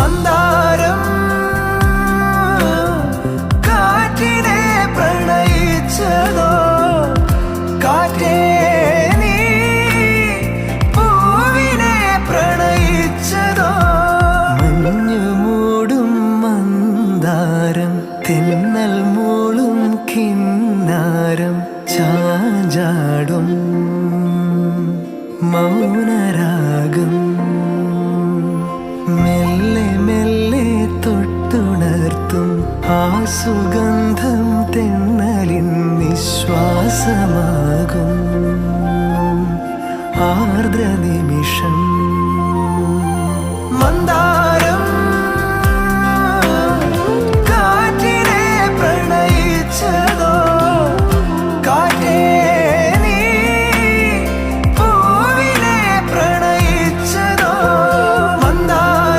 മന്ദാരം കാറ്റിനെ പ്രണയിച്ചതോ, കാറ്റേ നീ പൂവിനെ പ്രണയിച്ചതോ. മഞ്ഞു മൂടും മന്ദാരം, തെന്നൽ മൂളും കിന്നാരം, ചാഞ്ചാടും മൗനരാഗം, മെല്ലെ മെല്ലെ തൊട്ടുണർത്തും ആ സുഗന്ധം തെന്നലിൻ നിശ്വാസമാകും ആർദ്ര നിമിഷം. മന്ദാരം